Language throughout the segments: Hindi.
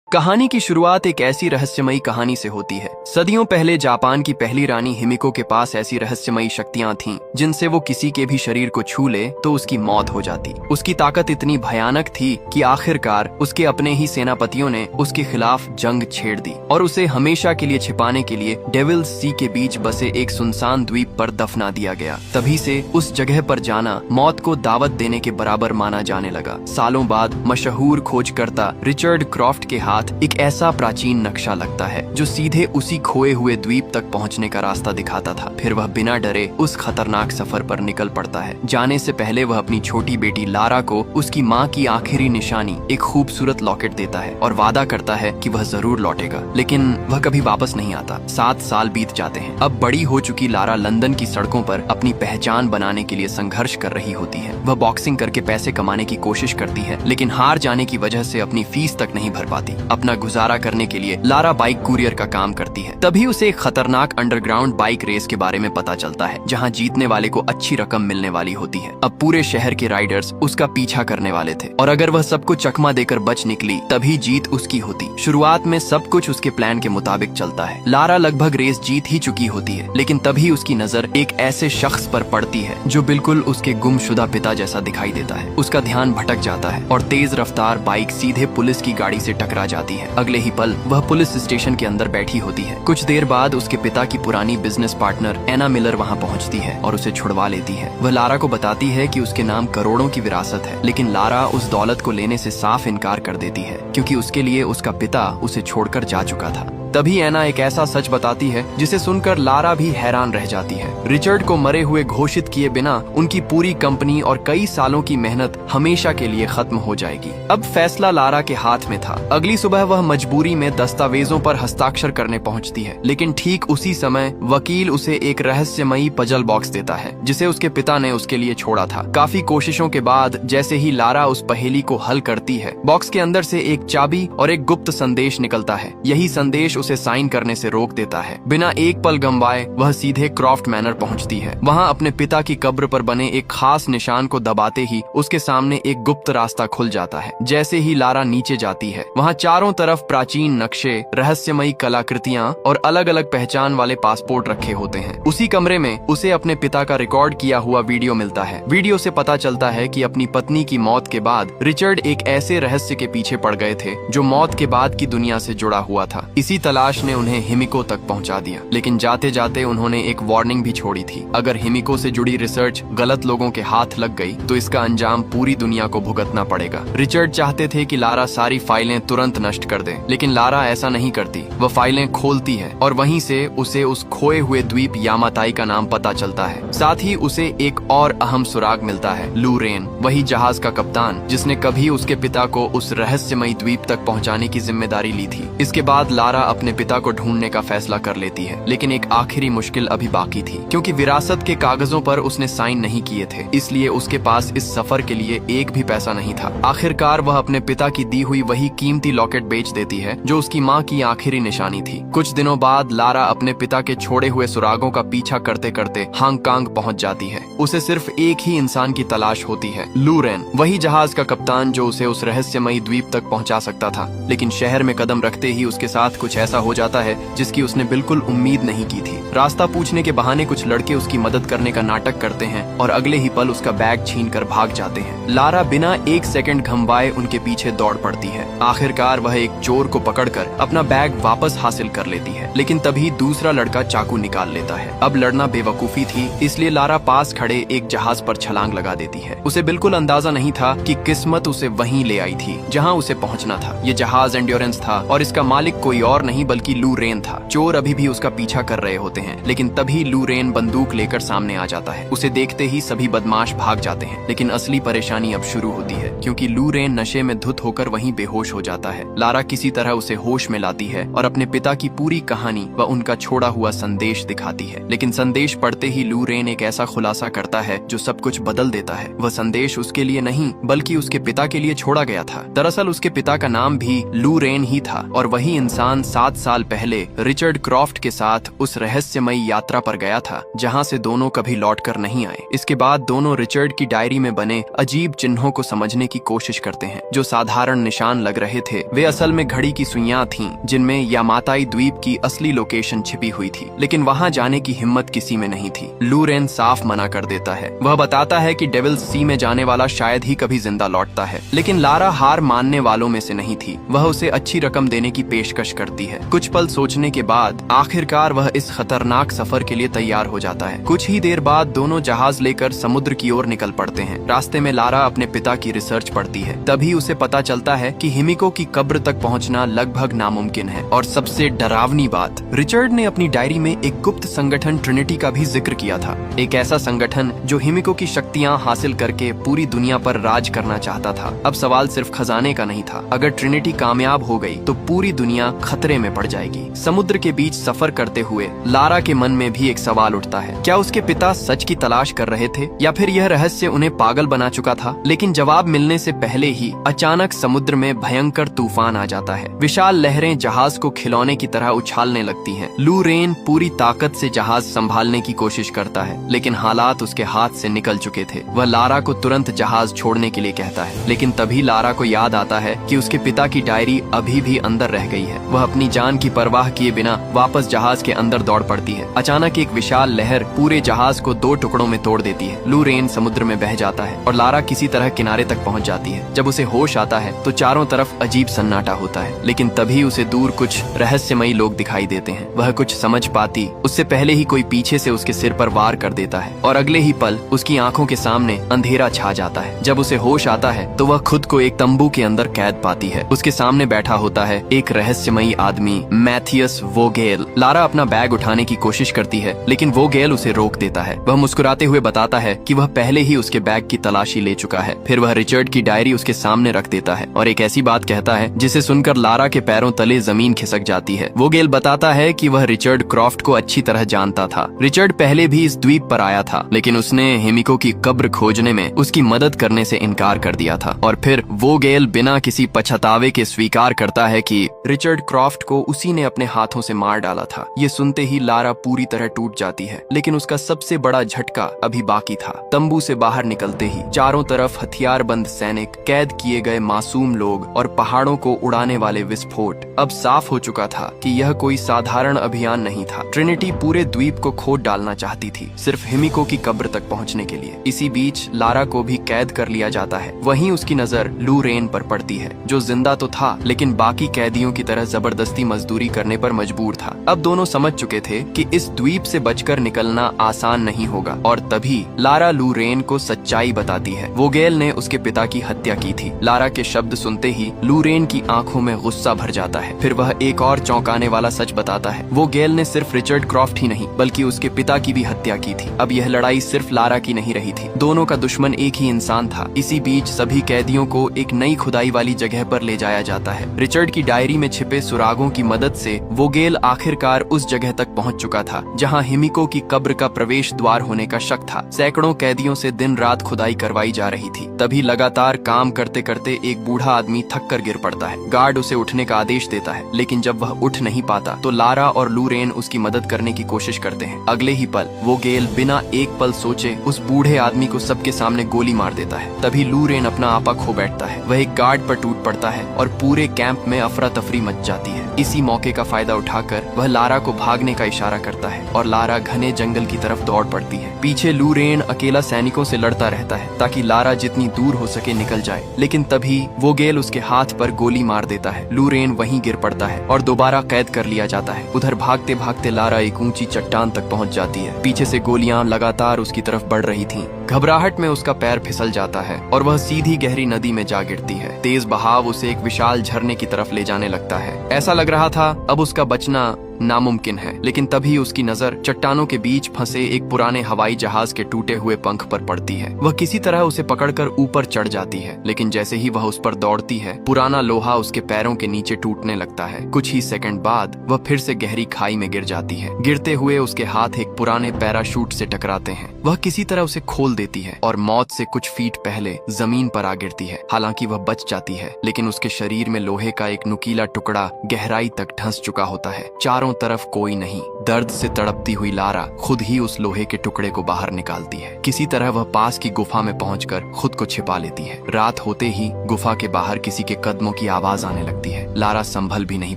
कहानी की शुरुआत एक ऐसी रहस्यमयी कहानी से होती है। सदियों पहले जापान की पहली रानी हिमिको के पास ऐसी रहस्यमयी शक्तियां थीं, जिनसे वो किसी के भी शरीर को छू ले तो उसकी मौत हो जाती। उसकी ताकत इतनी भयानक थी कि आखिरकार उसके अपने ही सेनापतियों ने उसके खिलाफ जंग छेड़ दी और उसे हमेशा के लिए छिपाने के लिए डेविल्स सी के बीच बसे एक सुनसान द्वीप पर दफना दिया गया। तभी से उस जगह पर जाना मौत को दावत देने के बराबर माना जाने लगा। सालों बाद मशहूर खोजकर्ता रिचर्ड क्रॉफ्ट के हाथ एक ऐसा प्राचीन नक्शा लगता है जो सीधे उसी खोए हुए द्वीप तक पहुंचने का रास्ता दिखाता था। फिर वह बिना डरे उस खतरनाक सफर पर निकल पड़ता है। जाने से पहले वह अपनी छोटी बेटी लारा को उसकी माँ की आखिरी निशानी एक खूबसूरत लॉकेट देता है और वादा करता है कि वह जरूर लौटेगा, लेकिन वह कभी वापस नहीं आता। 7 साल बीत जाते हैं। अब बड़ी हो चुकी लारा लंदन की सड़कों पर अपनी पहचान बनाने के लिए संघर्ष कर रही होती है। वह बॉक्सिंग करके पैसे कमाने की कोशिश करती है, लेकिन हार जाने की वजह से अपनी फीस तक नहीं भर पाती। अपना गुजारा करने के लिए लारा बाइक कुरियर का काम करती है। तभी उसे एक खतरनाक अंडरग्राउंड बाइक रेस के बारे में पता चलता है, जहां जीतने वाले को अच्छी रकम मिलने वाली होती है। अब पूरे शहर के राइडर्स उसका पीछा करने वाले थे और अगर वह सबको चकमा देकर बच निकली तभी जीत उसकी होती। शुरुआत में सब कुछ उसके प्लान के मुताबिक चलता है। लारा लगभग रेस जीत ही चुकी होती है, लेकिन तभी उसकी नजर एक ऐसे शख्स पर पड़ती है जो बिल्कुल उसके गुमशुदा पिता जैसा दिखाई देता है। उसका ध्यान भटक जाता है और तेज रफ्तार बाइक सीधे पुलिस की गाड़ी से टकरा जाती है। अगले ही पल वह पुलिस स्टेशन के अंदर बैठी होती है। कुछ देर बाद उसके पिता की पुरानी बिजनेस पार्टनर एना मिलर वहां पहुंचती है और उसे छुड़वा लेती है। वह लारा को बताती है कि उसके नाम करोड़ों की विरासत है, लेकिन लारा उस दौलत को लेने से साफ इनकार कर देती है, क्योंकि उसके लिए उसका पिता उसे छोड़कर जा चुका था। तभी एना एक ऐसा सच बताती है जिसे सुनकर लारा भी हैरान रह जाती है। रिचर्ड को मरे हुए घोषित किए बिना उनकी पूरी कंपनी और कई सालों की मेहनत हमेशा के लिए खत्म हो जाएगी। अब फैसला लारा के हाथ में था। अगली सुबह वह मजबूरी में दस्तावेजों पर हस्ताक्षर करने पहुंचती है, लेकिन ठीक उसी समय वकील उसे एक रहस्यमयी पजल बॉक्स देता है जिसे उसके पिता ने उसके लिए छोड़ा था। काफी कोशिशों के बाद जैसे ही लारा उस पहेली को हल करती है, बॉक्स के अंदर से एक चाबी और एक गुप्त संदेश निकलता है। यही संदेश उसे साइन करने से रोक देता है। बिना एक पल गंवाए वह सीधे क्रॉफ्ट मैनर पहुंचती है। वहां अपने पिता की कब्र पर बने एक खास निशान को दबाते ही उसके सामने एक गुप्त रास्ता खुल जाता है। जैसे ही लारा नीचे जाती है, वहां चारों तरफ प्राचीन नक्शे, रहस्यमयी कलाकृतियां और अलग अलग पहचान वाले पासपोर्ट रखे होते हैं। उसी कमरे में उसे अपने पिता का रिकॉर्ड किया हुआ वीडियो मिलता है। वीडियो से पता चलता है कि अपनी पत्नी की मौत के बाद रिचर्ड एक ऐसे रहस्य के पीछे पड़ गए थे जो मौत के बाद की दुनिया से जुड़ा हुआ था। इसी तलाश ने उन्हें हिमिको तक पहुंचा दिया, लेकिन जाते जाते उन्होंने एक वार्निंग भी छोड़ी थी। अगर हिमिको से जुड़ी रिसर्च गलत लोगों के हाथ लग गई तो इसका अंजाम पूरी दुनिया को भुगतना पड़ेगा। रिचर्ड चाहते थे कि लारा सारी फाइलें तुरंत नष्ट कर दे, लेकिन लारा ऐसा नहीं करती। वह फाइलें खोलती है और वहीं से उसे उस खोए हुए द्वीप यामाताई का नाम पता चलता है। साथ ही उसे एक और अहम सुराग मिलता है, लूरेन, वही जहाज का कप्तान जिसने कभी उसके पिता को उस रहस्यमयी द्वीप तक पहुंचाने की जिम्मेदारी ली थी। इसके बाद लारा अपने पिता को ढूंढने का फैसला कर लेती है, लेकिन एक आखिरी मुश्किल अभी बाकी थी, क्योंकि विरासत के कागजों पर उसने साइन नहीं किए थे, इसलिए उसके पास इस सफर के लिए एक भी पैसा नहीं था। आखिरकार वह अपने पिता की दी हुई वही कीमती लॉकेट बेच देती है जो उसकी माँ की आखिरी निशानी थी। कुछ दिनों बाद लारा अपने पिता के छोड़े हुए सुरागों का पीछा करते करते हांगकांग पहुंच जाती है। उसे सिर्फ एक ही इंसान की तलाश होती है, लूरेन, वही जहाज का कप्तान जो उसे उस रहस्यमयी द्वीप तक पहुंचा सकता था। लेकिन शहर में कदम रखते ही उसके साथ कुछ ऐसा हो जाता है जिसकी उसने बिल्कुल उम्मीद नहीं की थी। रास्ता पूछने के बहाने कुछ लड़के उसकी मदद करने का नाटक करते हैं और अगले ही पल उसका बैग छीनकर भाग जाते हैं। लारा बिना एक सेकंड घंवाए उनके पीछे दौड़ पड़ती है। आखिरकार वह एक चोर को पकड़कर अपना बैग वापस हासिल कर लेती है, लेकिन तभी दूसरा लड़का चाकू निकाल लेता है। अब लड़ना बेवकूफी थी, इसलिए लारा पास खड़े एक जहाज पर छलांग लगा देती है। उसे बिल्कुल अंदाजा नहीं था कि किस्मत उसे वहीं ले आई थी जहाँ उसे पहुँचना था। ये जहाज एंड्योरेंस था और इसका मालिक कोई और नहीं बल्कि लूरेन था। चोर अभी भी उसका पीछा कर रहे होते हैं, लेकिन तभी लूरेन बंदूक लेकर सामने आ जाता है। उसे देखते ही सभी बदमाश भाग जाते हैं, लेकिन असली परेशानी अब शुरू होती है, क्योंकि लूरेन नशे में धुत होकर वहीं बेहोश हो जाता है। लारा किसी तरह उसे होश में लाती है और अपने पिता की पूरी कहानी व उनका छोड़ा हुआ संदेश दिखाती है। लेकिन संदेश पढ़ते ही लूरेन एक ऐसा खुलासा करता है जो सब कुछ बदल देता है। वह संदेश उसके लिए नहीं बल्कि उसके पिता के लिए छोड़ा गया था। दरअसल उसके पिता का नाम भी लूरेन ही था और वही इंसान 7 7 साल पहले रिचर्ड क्रॉफ्ट के साथ उस रहस्यमयी यात्रा पर गया था जहां से दोनों कभी लौटकर नहीं आए। इसके बाद दोनों रिचर्ड की डायरी में बने अजीब चिन्हों को समझने की कोशिश करते हैं। जो साधारण निशान लग रहे थे वे असल में घड़ी की सुइयां थीं, जिनमें यामाताई द्वीप की असली लोकेशन छिपी हुई थी, लेकिन वहां जाने की हिम्मत किसी में नहीं थी। लू रेन साफ मना कर देता है। वह बताता है कि डेविल्स सी में जाने वाला शायद ही कभी जिंदा लौटता है, लेकिन लारा हार मानने वालों में से नहीं थी। वह उसे अच्छी रकम देने की पेशकश करती है। कुछ पल सोचने के बाद आखिरकार वह इस खतरनाक सफर के लिए तैयार हो जाता है। कुछ ही देर बाद दोनों जहाज लेकर समुद्र की ओर निकल पड़ते हैं। रास्ते में लारा अपने पिता की रिसर्च पढ़ती है। तभी उसे पता चलता है कि हिमिको की कब्र तक पहुंचना लगभग नामुमकिन है। और सबसे डरावनी बात, रिचर्ड ने अपनी डायरी में एक गुप्त संगठन ट्रिनिटी का भी जिक्र किया था। एक ऐसा संगठन जो हिमिको की शक्तियां हासिल करके पूरी दुनिया पर राज करना चाहता था। अब सवाल सिर्फ खजाने का नहीं था। अगर ट्रिनिटी कामयाब हो गई तो पूरी दुनिया खतरे में पड़ जाएगी। समुद्र के बीच सफर करते हुए लारा के मन में भी एक सवाल उठता है, क्या उसके पिता सच की तलाश कर रहे थे या फिर यह रहस्य उन्हें पागल बना चुका था? लेकिन जवाब मिलने से पहले ही अचानक समुद्र में भयंकर तूफान आ जाता है। विशाल लहरें जहाज को खिलौने की तरह उछालने लगती हैं। लू रेन पूरी ताकत से जहाज संभालने की कोशिश करता है, लेकिन हालात उसके हाथ से निकल चुके थे। वह लारा को तुरंत जहाज छोड़ने के लिए कहता है, लेकिन तभी लारा को याद आता है कि उसके पिता की डायरी अभी भी अंदर रह गई है। वह अपनी जान की परवाह किए बिना वापस जहाज के अंदर दौड़ पड़ती है। अचानक एक विशाल लहर पूरे जहाज को 2 टुकड़ों में तोड़ देती है। लू रेन समुद्र में बह जाता है और लारा किसी तरह किनारे तक पहुंच जाती है। जब उसे होश आता है तो चारों तरफ अजीब सन्नाटा होता है, लेकिन तभी उसे दूर कुछ रहस्यमयी लोग दिखाई देते हैं। वह कुछ समझ पाती उससे पहले ही कोई पीछे से उसके सिर पर वार कर देता है और अगले ही पल उसकी आंखों के सामने अंधेरा छा जाता है। जब उसे होश आता है तो वह खुद को एक तंबू के अंदर कैद पाती है। उसके सामने बैठा होता है एक रहस्यमयी आदमी, मैथियस वोगेल। लारा अपना बैग उठाने की कोशिश करती है, लेकिन वोगेल उसे रोक देता है। वह मुस्कुराते हुए बताता है कि वह पहले ही उसके बैग की तलाशी ले चुका है। फिर वह रिचर्ड की डायरी उसके सामने रख देता है और एक ऐसी बात कहता है जिसे सुनकर लारा के पैरों तले जमीन खिसक जाती है। वोगेल बताता है कि वह रिचर्ड क्रॉफ्ट को अच्छी तरह जानता था। रिचर्ड पहले भी इस द्वीप पर आया था, लेकिन उसने हिमिको की कब्र खोजने में उसकी मदद करने से इनकार कर दिया था। और फिर वोगेल बिना किसी पछतावे के स्वीकार करता है कि रिचर्ड क्रॉफ्ट को उसी ने अपने हाथों से मार डाला था। ये सुनते ही लारा पूरी तरह टूट जाती है, लेकिन उसका सबसे बड़ा झटका अभी बाकी था। तंबू से बाहर निकलते ही चारों तरफ हथियारबंद सैनिक, कैद किए गए मासूम लोग और पहाड़ों को उड़ाने वाले विस्फोट। अब साफ हो चुका था कि यह कोई साधारण अभियान नहीं था। ट्रिनिटी पूरे द्वीप को खोद डालना चाहती थी, सिर्फ हिमिको की कब्र तक पहुंचने के लिए। इसी बीच लारा को भी कैद कर लिया जाता है। वहीं उसकी नजर लू रेन पर पड़ती है, जो जिंदा तो था लेकिन बाकी कैदियों की तरह जबरदस्ती मजदूरी करने पर मजबूर था। अब दोनों समझ चुके थे कि इस द्वीप से बचकर निकलना आसान नहीं होगा। और तभी लारा लू रेन को सच्चाई बताती है। वोगेल ने उसके पिता की हत्या की थी। लारा के शब्द सुनते ही लू रेन की आंखों में गुस्सा भर जाता है। फिर वह एक और चौंकाने वाला सच बताता है। वोगेल ने सिर्फ रिचर्ड क्रॉफ्ट ही नहीं बल्कि उसके पिता की भी हत्या की थी। अब यह लड़ाई सिर्फ लारा की नहीं रही थी, दोनों का दुश्मन एक ही इंसान था। इसी बीच सभी कैदियों को एक नई खुदाई वाली जगह पर ले जाया जाता है। रिचर्ड की डायरी में छिपे सुरागों की मदद से वोगेल आखिरकार उस जगह तक पहुंच चुका था जहां हिमिको की कब्र का प्रवेश द्वार होने का शक था। सैकड़ों कैदियों से दिन रात खुदाई करवाई जा रही थी। तभी लगातार काम करते करते एक बूढ़ा आदमी थक कर गिर पड़ता है। गार्ड उसे उठने का आदेश देता है, लेकिन जब वह उठ नहीं पाता तो लारा और लू रेन उसकी मदद करने की कोशिश करते हैं। अगले ही पल वोगेल बिना एक पल सोचे उस बूढ़े आदमी को सबके सामने गोली मार देता है। तभी लू रेन अपना आपा खो बैठता है। वह एक गार्ड पर टूट पड़ता है और पूरे कैंप में अफरा तफरी मच जाती है। इसी मौके का फायदा उठाकर वह लारा को भागने का इशारा करता है और लारा घने जंगल की तरफ दौड़ पड़ती है। पीछे लू रेन अकेला सैनिकों से लड़ता रहता है ताकि लारा जितनी दूर हो सके निकल जाए, लेकिन तभी वोगेल उसके हाथ पर गोली मार देता है। लू रेन वहीं गिर पड़ता है और दोबारा कैद कर लिया जाता है। उधर भागते भागते लारा एक ऊंची चट्टान तक पहुंच जाती है। पीछे से गोलियां लगातार उसकी तरफ बढ़ रही थीं। घबराहट में उसका पैर फिसल जाता है और वह सीधी गहरी नदी में जा गिरती है। तेज बहाव उसे एक विशाल झरने की तरफ ले जाने लगता है। ऐसा लग रहा था अब उसका बचना नामुमकिन है। लेकिन तभी उसकी नजर चट्टानों के बीच फंसे एक पुराने हवाई जहाज के टूटे हुए पंख पर पड़ती है। वह किसी तरह उसे पकड़कर ऊपर चढ़ जाती है, लेकिन जैसे ही वह उस पर दौड़ती है, पुराना लोहा उसके पैरों के नीचे टूटने लगता है। कुछ ही सेकंड बाद वह फिर से गहरी खाई में गिर जाती है। गिरते हुए उसके हाथ एक पुराने पैराशूट से टकराते हैं। वह किसी तरह उसे खोल देती है और मौत से कुछ फीट पहले जमीन पर आ गिरती है। हालांकि वह बच जाती है, लेकिन उसके शरीर में लोहे का एक नुकीला टुकड़ा गहराई तक धंस चुका होता है। चारों तरफ कोई नहीं। दर्द से तड़पती हुई लारा खुद ही उस लोहे के टुकड़े को बाहर निकालती है। किसी तरह वह पास की गुफा में पहुंचकर खुद को छिपा लेती है। रात होते ही गुफा के बाहर किसी के कदमों की आवाज आने लगती है। लारा संभल भी नहीं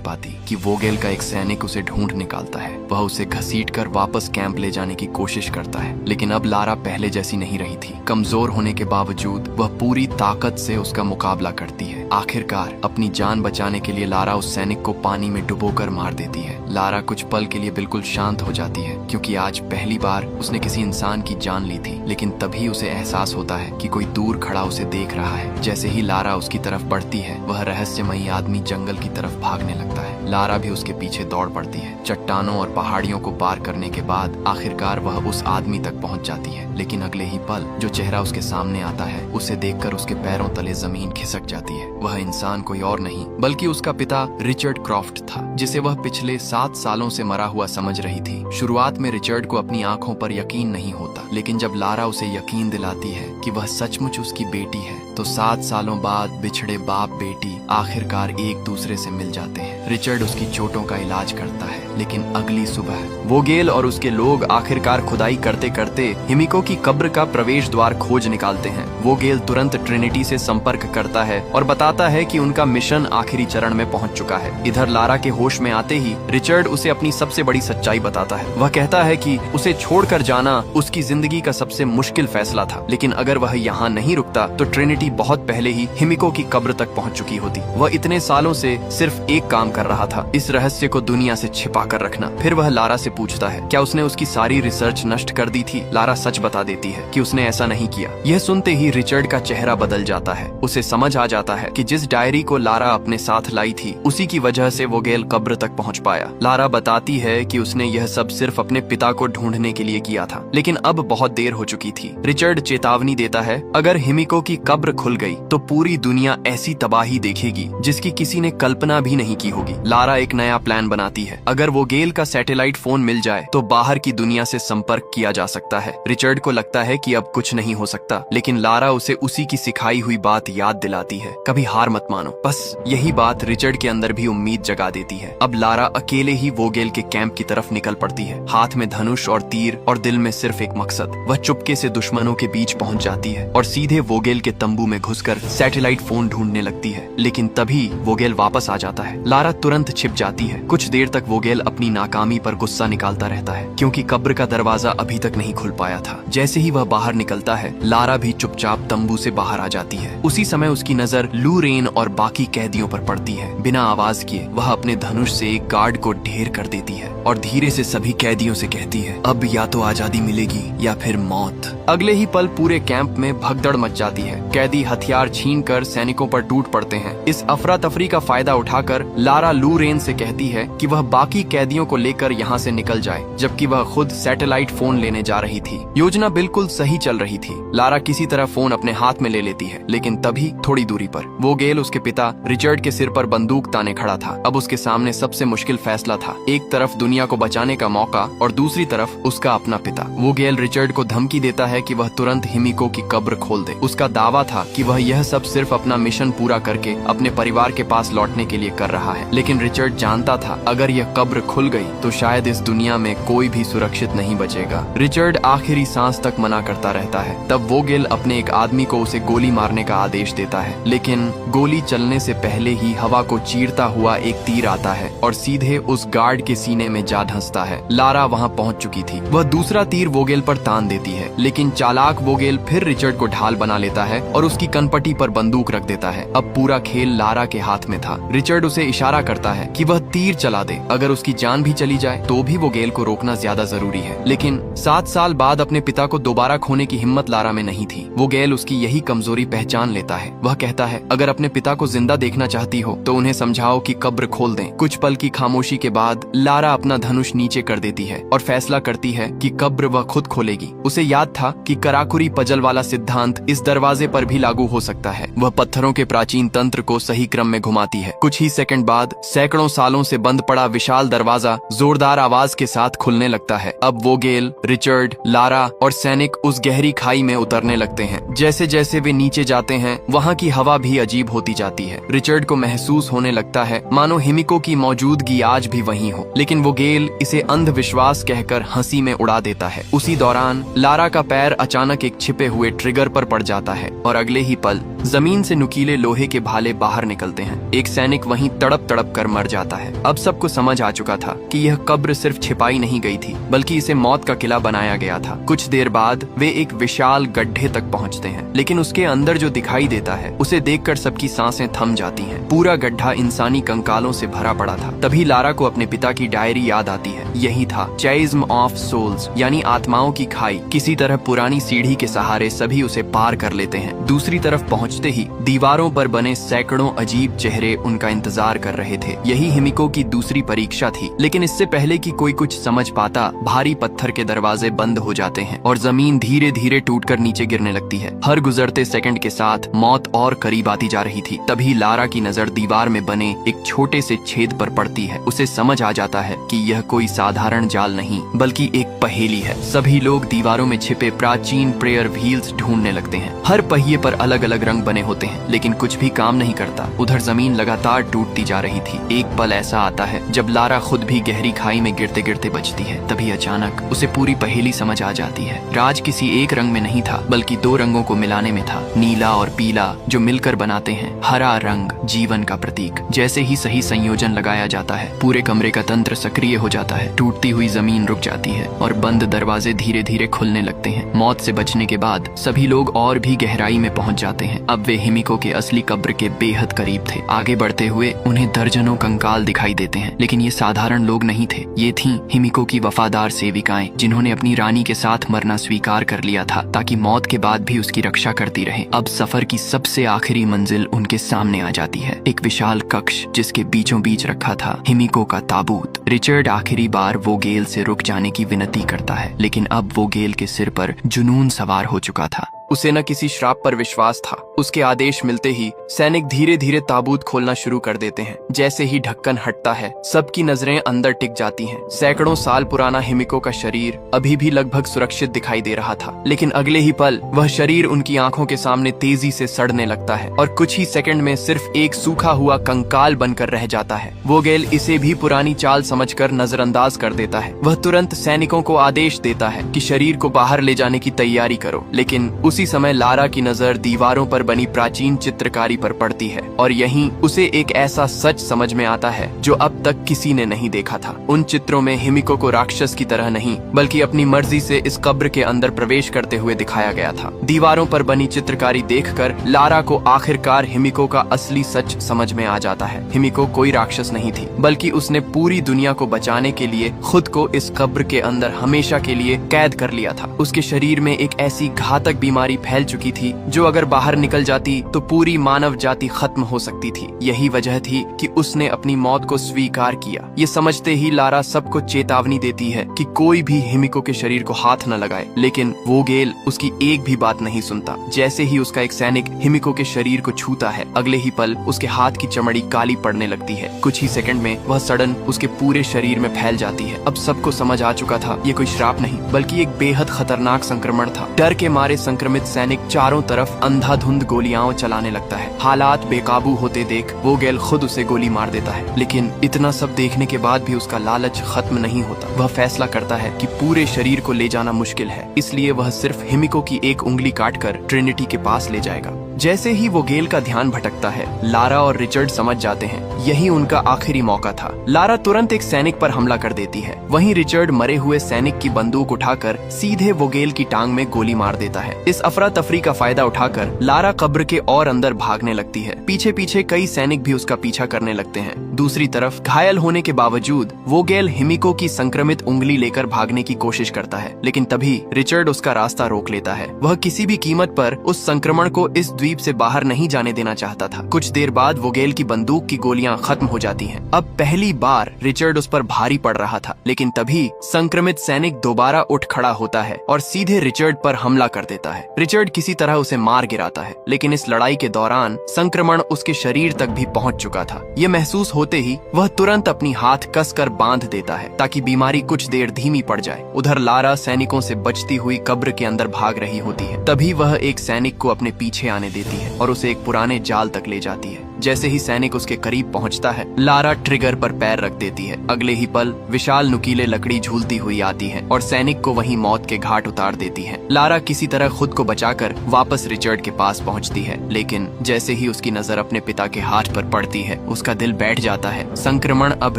पाती कि वोगेल का एक सैनिक उसे ढूंढ निकालता है। वह उसे घसीटकर वापस कैंप ले जाने की कोशिश करता है, लेकिन अब लारा पहले जैसी नहीं रही थी। कमजोर होने के बावजूद वह पूरी ताकत से उसका मुकाबला करती है। आखिरकार अपनी जान बचाने के लिए लारा उस सैनिक को पानी में डुबोकर मार देती है। लारा कुछ पल के लिए बिल्कुल शांत हो जाती है, क्योंकि आज पहली बार उसने किसी इंसान की जान ली थी। लेकिन तभी उसे एहसास होता है कि कोई दूर खड़ा उसे देख रहा है। जैसे ही लारा उसकी तरफ बढ़ती है, वह रहस्यमयी आदमी जंगल की तरफ भागने लगता है। लारा भी उसके पीछे दौड़ पड़ती है। चट्टानों और पहाड़ियों को पार करने के बाद आखिरकार वह उस आदमी तक पहुंच जाती है। लेकिन अगले ही पल जो चेहरा उसके सामने आता है, उसे देखकर उसके पैरों तले जमीन खिसक जाती है। वह इंसान कोई और नहीं बल्कि उसका पिता रिचर्ड क्रॉफ्ट था, जिसे वह पिछले 7 सालों से मरा हुआ समझ रही थी। शुरुआत में रिचर्ड को अपनी आंखों पर यकीन नहीं होता, लेकिन जब लारा उसे यकीन दिलाती है कि वह सचमुच उसकी बेटी है, तो 7 सालों बाद बिछड़े बाप बेटी आखिरकार एक दूसरे से मिल जाते हैं। रिचर्ड उसकी चोटों का इलाज करता है, लेकिन अगली सुबह वोगेल और उसके लोग आखिरकार खुदाई करते करते हिमिको की कब्र का प्रवेश द्वार खोज निकालते हैं। वोगेल तुरंत ट्रिनिटी से संपर्क करता है और बताता है कि उनका मिशन आखिरी चरण में पहुंच चुका है। इधर लारा के होश में आते ही रिचर्ड उसे अपनी सबसे बड़ी सच्चाई बताता है। वह कहता है कि उसे छोड़कर जाना उसकी जिंदगी का सबसे मुश्किल फैसला था, लेकिन अगर वह यहाँ नहीं रुकता तो ट्रिनिटी बहुत पहले ही हिमिको की कब्र तक पहुंच चुकी होती। वह इतने सालों से सिर्फ एक काम कर रहा था, इस रहस्य को दुनिया से छिपा कर रखना। फिर वह लारा से पूछता है क्या उसने उसकी सारी रिसर्च नष्ट कर दी थी। लारा सच बता देती है कि उसने ऐसा नहीं किया। यह सुनते ही रिचर्ड का चेहरा बदल जाता है। उसे समझ आ जाता है कि जिस डायरी को लारा अपने साथ लाई थी, उसी की वजह से वोगेल कब्र तक पहुंच पाया। लारा बताती है कि उसने यह सब सिर्फ अपने पिता को ढूंढने के लिए किया था, लेकिन अब बहुत देर हो चुकी थी। रिचर्ड चेतावनी देता है अगर हिमिको की कब्र खुल गई तो पूरी दुनिया ऐसी तबाही देखेगी जिसकी किसी ने कल्पना भी नहीं की होगी। लारा एक नया प्लान बनाती है। अगर वोगेल का सैटेलाइट फोन मिल जाए तो बाहर की दुनिया से संपर्क किया जा सकता है। रिचर्ड को लगता है कि अब कुछ नहीं हो सकता, लेकिन लारा उसे उसी की सिखाई हुई बात याद दिलाती है, कभी हार मत मानो। बस यही बात रिचर्ड के अंदर भी उम्मीद जगा देती है। अब लारा अकेले ही वोगेल के कैंप की तरफ निकल पड़ती है, हाथ में धनुष और तीर और दिल में सिर्फ एक मकसद। वह चुपके से दुश्मनों के बीच पहुंच जाती है और सीधे वोगेल के तंबू में घुसकर सैटेलाइट फोन ढूंढने लगती है। लेकिन तभी वोगेल वापस आ जाता है। लारा तुरंत छिप जाती है। कुछ देर तक वोगेल अपनी नाकामी पर गुस्सा निकालता रहता है, क्योंकि कब्र का दरवाजा अभी तक नहीं खुल पाया था। जैसे ही वह बाहर निकलता है, लारा भी चुपचाप तंबू से बाहर आ जाती है। उसी समय उसकी नजर लूरेन और बाकी कैदियों पर पड़ती है। बिना आवाज किए वह अपने धनुष से एक गार्ड को ढेर कर देती है और धीरे से सभी कैदियों से कहती है अब या तो आजादी मिलेगी या फिर मौत। अगले ही पल पूरे कैंप में भगदड़ मच जाती है। कैदी हथियार छीनकर सैनिकों पर टूट पड़ते हैं। इस अफरा तफरी का फायदा उठाकर लारा लूरेन से कहती है कि वह बाकी कैदियों को लेकर यहाँ से निकल जाए, जबकि वह खुद सैटेलाइट फोन लेने जा रही थी। योजना बिल्कुल सही चल रही थी। लारा किसी तरह फोन अपने हाथ में ले लेती है, लेकिन तभी थोड़ी दूरी पर वोगेल उसके पिता रिचर्ड के सिर पर बंदूक ताने खड़ा था। अब उसके सामने सबसे मुश्किल फैसला था, एक तरफ दुनिया को बचाने का मौका और दूसरी तरफ उसका अपना पिता। वोगेल रिचर्ड को धमकी देता है कि वह तुरंत हिमिको की कब्र खोल दे। उसका दावा था कि वह यह सब सिर्फ अपना मिशन पूरा करके अपने परिवार के पास लौटने के लिए कर रहा है। लेकिन रिचर्ड जानता था अगर यह कब्र खुल गई तो शायद इस दुनिया में कोई भी सुरक्षित नहीं बचेगा। रिचर्ड आखिरी सांस तक मना करता रहता है। तब वोगेल अपने एक आदमी को उसे गोली मारने का आदेश देता है, लेकिन गोली चलने से पहले ही हवा को चीरता हुआ एक तीर आता है और सीधे उस गार्ड के सीने में जा धंसता है। लारा वहां पहुंच चुकी थी। वह दूसरा तीर वोगेल पर तान देती है, लेकिन चालाक वोगेल फिर रिचर्ड को ढाल बना लेता है और उसकी कनपटी पर बंदूक रख देता है। अब पूरा खेल लारा के हाथ में था। रिचर्ड उसे इशारा करता है कि वह तीर चला दे। अगर उसकी जान भी चली जाए तो भी वोगेल को रोकना ज्यादा जरूरी है। लेकिन 7 साल बाद अपने पिता को दोबारा खोने की हिम्मत लारा में नहीं थी। वोगेल उसकी यही कमजोरी पहचान लेता है। वह कहता है अगर अपने पिता को जिंदा देखना चाहती हो तो उन्हें समझाओ कि कब्र खोल दें। कुछ पल की खामोशी के बाद लारा अपना धनुष नीचे कर देती है और फैसला करती है कि कब्र वह खुद खोलेगी। उसे याद था कि कराकुरी पजल वाला सिद्धांत इस दरवाजे पर भी लागू हो सकता है। वह पत्थरों के प्राचीन तंत्र को सही क्रम में घुमाती है। कुछ ही सेकंड बाद सैकड़ों सालों से बंद पड़ा विशाल दरवाजा जोरदार आवाज के साथ खुलने लगता है। अब वोगेल, रिचर्ड, लारा और सैनिक उस गहरी खाई में उतरने लगते हैं। जैसे जैसे वे नीचे जाते हैं वहाँ की हवा भी अजीब होती जाती है। रिचर्ड को महसूस होने लगता है मानो हिमिको की मौजूदगी आज भी वहीं हो, लेकिन वोगेल इसे अंधविश्वास कहकर हंसी में उड़ा देता है। उसी दौरान लारा का पैर अचानक एक छिपे हुए ट्रिगर पर पड़ जाता है और अगले ही पल जमीन से नुकीले लोहे के भाले बाहर निकलते हैं। एक सैनिक वहीं तड़प तड़प कर मर जाता है। अब सबको समझ आ चुका था कि यह कब्र सिर्फ छिपाई नहीं गई थी, बल्कि इसे मौत का किला बनाया गया था। कुछ देर बाद वे एक विशाल गड्ढे तक पहुंचते हैं, लेकिन उसके अंदर जो दिखाई देता है उसे देखकर सबकी सांसें थम जाती हैं। पूरा गड्ढा इंसानी कंकालों से भरा पड़ा था। तभी लारा को अपने पिता की डायरी याद आती है। यही था चैज्म ऑफ सोल्स, यानी आत्माओं की खाई। किसी तरह पुरानी सीढ़ी के सहारे सभी उसे पार कर लेते हैं। दूसरी तरफ पहुंचते ही दीवारों पर बने सैकड़ों अजीब चेहरे उनका इंतजार कर रहे थे। यही हिमिको की दूसरी परीक्षा थी। लेकिन इससे पहले कि कोई कुछ समझ पाता, भारी पत्थर के दरवाजे बंद हो जाते हैं और जमीन धीरे धीरे टूटकर नीचे गिरने लगती है। हर गुजरते सेकंड के साथ मौत और करीब आती जा रही थी। तभी लारा की नजर दीवार में बने एक छोटे से छेद पर पड़ती है। उसे समझ आ जाता है कि यह कोई साधारण जाल नहीं बल्कि एक पहेली है। सभी लोग दीवारों में छिपे प्राचीन प्रेयर व्हील्स ढूंढने लगते हैं। हर पहिए पर अलग अलग रंग बने होते हैं, लेकिन कुछ भी काम नहीं करता। उधर जमीन लगातार टूटती जा रही थी। एक पल ऐसा आता है जब लारा खुद भी गहरी खाई में गिरते गिरते बचती है। तभी अचानक उसे पूरी पहेली समझ आ जाती है। राज किसी एक रंग में नहीं था, बल्कि दो रंगों को मिलाने में था, नीला और पीला, जो मिलकर बनाते हैं हरा रंग, जीवन का प्रतीक। जैसे ही सही संयोजन लगाया जाता है, पूरे कमरे का तंत्र सक्रिय हो जाता है। टूटती हुई जमीन रुक जाती है और बंद दरवाजे धीरे धीरे खुलने लगते हैं। मौत से बचने के बाद सभी लोग और भी गहराई में पहुंच जाते हैं। अब वे हिमिको के असली कब्र के बेहद करीब थे। आगे बढ़ते हुए उन्हें दर्जनों कंकाल दिखाई देते हैं, लेकिन ये साधारण लोग नहीं थे। ये थीं हिमिको की वफादार सेविकाएं, जिन्होंने अपनी रानी के साथ मरना स्वीकार कर लिया था ताकि मौत के बाद भी उसकी रक्षा करती रहे। अब सफर की सबसे आखिरी मंजिल उनके सामने आ जाती है। एक विशाल कक्ष जिसके बीचों बीच रखा था हिमिको का ताबूत। रिचर्ड आखिरी बार वोगेल से रुक जाने की विनती करता है, लेकिन अब वोगेल के सिर पर जुनून सवार हो चुका था। उसे न किसी श्राप पर विश्वास था। उसके आदेश मिलते ही सैनिक धीरे धीरे ताबूत खोलना शुरू कर देते हैं। जैसे ही ढक्कन हटता है, सबकी नजरें अंदर टिक जाती हैं। सैकड़ों साल पुराना हिमिको का शरीर अभी भी लगभग सुरक्षित दिखाई दे रहा था, लेकिन अगले ही पल वह शरीर उनकी आंखों के सामने तेजी से सड़ने लगता है और कुछ ही सेकंड में सिर्फ एक सूखा हुआ कंकाल बनकर रह जाता है। वोगेल इसे भी पुरानी चाल समझकर नजरअंदाज कर देता है। वह तुरंत सैनिकों को आदेश देता है कि शरीर को बाहर ले जाने की तैयारी करो, लेकिन उसी समय लारा की नजर दीवारों पर बनी प्राचीन चित्रकारी पर पड़ती है और यहीं उसे एक ऐसा सच समझ में आता है जो अब तक किसी ने नहीं देखा था। उन चित्रों में हिमिको को राक्षस की तरह नहीं, बल्कि अपनी मर्जी से इस कब्र के अंदर प्रवेश करते हुए दिखाया गया था। दीवारों पर बनी चित्रकारी देखकर लारा को आखिरकार हिमिको का असली सच समझ में आ जाता है। हिमिको कोई राक्षस नहीं थी, बल्कि उसने पूरी दुनिया को बचाने के लिए खुद को इस कब्र के अंदर हमेशा के लिए कैद कर लिया था। उसके शरीर में एक ऐसी घातक बीमारी फैल चुकी थी जो अगर बाहर निकल जाती तो पूरी मानव जाति खत्म हो सकती थी। यही वजह थी कि उसने अपनी मौत को स्वीकार किया। ये समझते ही लारा सबको चेतावनी देती है कि कोई भी हिमिको के शरीर को हाथ न लगाए, लेकिन वोगेल उसकी एक भी बात नहीं सुनता। जैसे ही उसका एक सैनिक हिमिको के शरीर को छूता है, अगले ही पल उसके हाथ की चमड़ी काली पड़ने लगती है। कुछ ही सेकंड में वह सड़न उसके पूरे शरीर में फैल जाती है। अब सबको समझ आ चुका था ये कोई श्राप नहीं, बल्कि एक बेहद खतरनाक संक्रमण था। डर के मारे संक्रमित सैनिक चारों तरफ अंधाधुंध गोलियां चलाने लगता है। हालात बेकाबू होते देख वोगेल खुद उसे गोली मार देता है, लेकिन इतना सब देखने के बाद भी उसका लालच खत्म नहीं होता। वह फैसला करता है कि पूरे शरीर को ले जाना मुश्किल है, इसलिए वह सिर्फ हिमिको की एक उंगली काटकर ट्रिनिटी के पास ले जाएगा। जैसे ही वोगेल का ध्यान भटकता है, लारा और रिचर्ड समझ जाते हैं यही उनका आखिरी मौका था। लारा तुरंत एक सैनिक पर हमला कर देती है। वहीं रिचर्ड मरे हुए सैनिक की बंदूक उठाकर सीधे वोगेल की टांग में गोली मार देता है। इस अफरा तफरी का फायदा उठाकर लारा कब्र के और अंदर भागने लगती है। पीछे पीछे कई सैनिक भी उसका पीछा करने लगते हैं। दूसरी तरफ घायल होने के बावजूद वोगेल हिमिको की संक्रमित उंगली लेकर भागने की कोशिश करता है, लेकिन तभी रिचर्ड उसका रास्ता रोक लेता है। वह किसी भी कीमत पर उस संक्रमण को इस द्वीप द्वीप से बाहर नहीं जाने देना चाहता था। कुछ देर बाद वोगेल की बंदूक की गोलियां खत्म हो जाती हैं। अब पहली बार रिचर्ड उस पर भारी पड़ रहा था, लेकिन तभी संक्रमित सैनिक दोबारा उठ खड़ा होता है और सीधे रिचर्ड पर हमला कर देता है। रिचर्ड किसी तरह उसे मार गिराता है, लेकिन इस लड़ाई के दौरान संक्रमण उसके शरीर तक भी पहुंच चुका था। ये महसूस होते ही वह तुरंत अपनी हाथ कसकर बांध देता है ताकि बीमारी कुछ देर धीमी पड़ जाए। उधर लारा सैनिकों से बचती हुई कब्र के अंदर भाग रही होती है। तभी वह एक सैनिक को अपने पीछे आने देती है और उसे एक पुराने जाल तक ले जाती है। जैसे ही सैनिक उसके करीब पहुंचता है, लारा ट्रिगर पर पैर रख देती है। अगले ही पल विशाल नुकीले लकड़ी झूलती हुई आती है और सैनिक को वहीं मौत के घाट उतार देती है। लारा किसी तरह खुद को बचाकर वापस रिचर्ड के पास पहुंचती है, लेकिन जैसे ही उसकी नजर अपने पिता के हाथ पर पड़ती है, उसका दिल बैठ जाता है। संक्रमण अब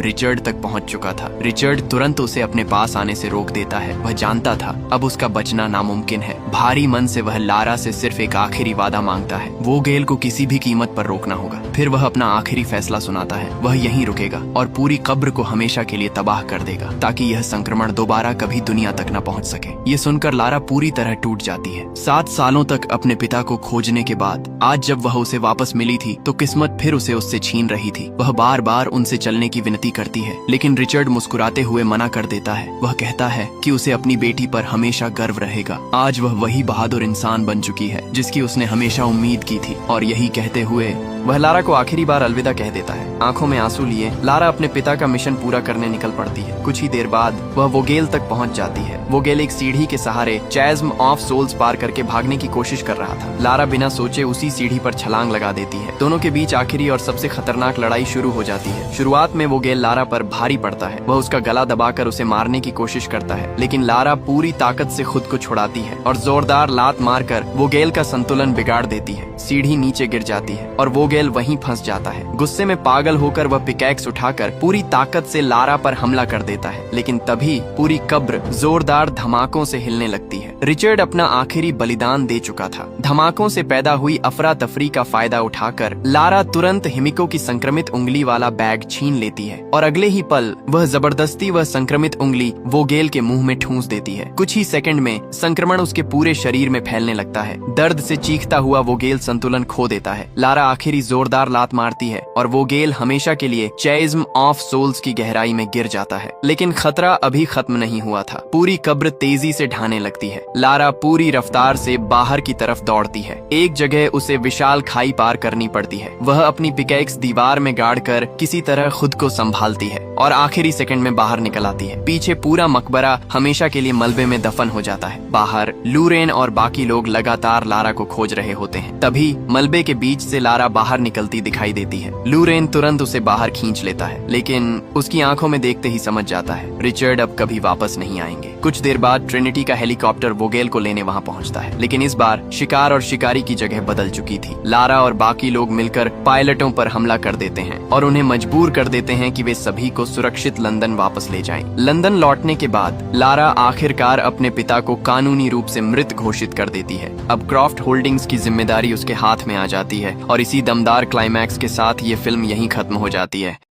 रिचर्ड तक पहुंच चुका था। रिचर्ड तुरंत उसे अपने पास आने से रोक देता है। वह जानता था अब उसका बचना नामुमकिन है। भारी मन से वह लारा से सिर्फ एक आखिरी वादा मांगता है, वोगेल को किसी भी कीमत पर रोकना होगा। फिर वह अपना आखिरी फैसला सुनाता है। वह यहीं रुकेगा और पूरी कब्र को हमेशा के लिए तबाह कर देगा ताकि यह संक्रमण दोबारा कभी दुनिया तक न पहुंच सके। ये सुनकर लारा पूरी तरह टूट जाती है। 7 सालों तक अपने पिता को खोजने के बाद आज जब वह उसे वापस मिली थी तो किस्मत फिर उसे उससे छीन रही थी। वह बार बार उनसे चलने की विनती करती है, लेकिन रिचर्ड मुस्कुराते हुए मना कर देता है। वह कहता है कि उसे अपनी बेटी पर हमेशा गर्व रहेगा। आज वह वही बहादुर इंसान बन चुकी है जिसकी उसने हमेशा उम्मीद की थी। और यही कहते हुए वह लारा को आखिरी बार अलविदा कह देता है। आंखों में आंसू लिए लारा अपने पिता का मिशन पूरा करने निकल पड़ती है। कुछ ही देर बाद वह वोगेल तक पहुंच जाती है। वोगेल एक सीढ़ी के सहारे चैज्म ऑफ सोल्स पार करके भागने की कोशिश कर रहा था। लारा बिना सोचे उसी सीढ़ी पर छलांग लगा देती है। दोनों के बीच आखिरी और सबसे खतरनाक लड़ाई शुरू हो जाती है। शुरुआत में वोगेल लारा पर भारी पड़ता है। वह उसका गला दबाकर उसे मारने की कोशिश करता है, लेकिन लारा पूरी ताकत से खुद को छुड़ाती है और जोरदार लात मारकर वोगेल का संतुलन बिगाड़ देती है। सीढ़ी नीचे गिर जाती है और वोगेल वहीं फंस जाता है। गुस्से में पागल होकर वह पिकैक्स उठाकर पूरी ताकत से लारा पर हमला कर देता है, लेकिन तभी पूरी कब्र जोरदार धमाकों से हिलने लगती है। रिचर्ड अपना आखिरी बलिदान दे चुका था। धमाकों से पैदा हुई अफरा तफरी का फायदा उठाकर लारा तुरंत हिमिको की संक्रमित उंगली वाला बैग छीन लेती है और अगले ही पल वह जबरदस्ती वह संक्रमित उंगली वोगेल के मुंह में ठूंस देती है। कुछ ही सेकंड में संक्रमण उसके पूरे शरीर में फैलने लगता है। दर्द से चीखता हुआ वोगेल संतुलन खो देता है। लारा आखिरी जोरदार लात मारती है और वोगेल हमेशा के लिए चैज्म ऑफ सोल्स की गहराई में गिर जाता है। लेकिन खतरा अभी खत्म नहीं हुआ था। पूरी कब्र तेजी से ढाने लगती है। लारा पूरी रफ्तार से बाहर की तरफ दौड़ती है। एक जगह उसे विशाल खाई पार करनी पड़ती है। वह अपनी पिकैक्स दीवार में गाड़कर किसी तरह खुद को संभालती है और आखिरी सेकंड में बाहर निकल आती है। पीछे पूरा मकबरा हमेशा के लिए मलबे में दफन हो जाता है। बाहर लूरेन और बाकी लोग लगातार लारा को खोज रहे होते हैं। तभी मलबे के बीच से लारा बाहर निकलती दिखाई देती है। लूरेन तुरंत उसे बाहर खींच लेता है, लेकिन उसकी आंखों में देखते ही समझ जाता है रिचर्ड अब कभी वापस नहीं आएंगे। कुछ देर बाद ट्रिनिटी का हेलीकॉप्टर वोगेल को लेने वहां पहुंचता है, लेकिन इस बार शिकार और शिकारी की जगह बदल चुकी थी। लारा और बाकी लोग मिलकर पायलटों पर हमला कर देते हैं और उन्हें मजबूर कर देते हैं कि वे सभी को सुरक्षित लंदन वापस ले जाएं। लंदन लौटने के बाद लारा आखिरकार अपने पिता को कानूनी रूप से मृत घोषित कर देती है। अब क्रॉफ्ट होल्डिंग्स की जिम्मेदारी उसके हाथ में आ जाती है और इसी दमदार क्लाइमैक्स के साथ ये फिल्म यहीं खत्म हो जाती है।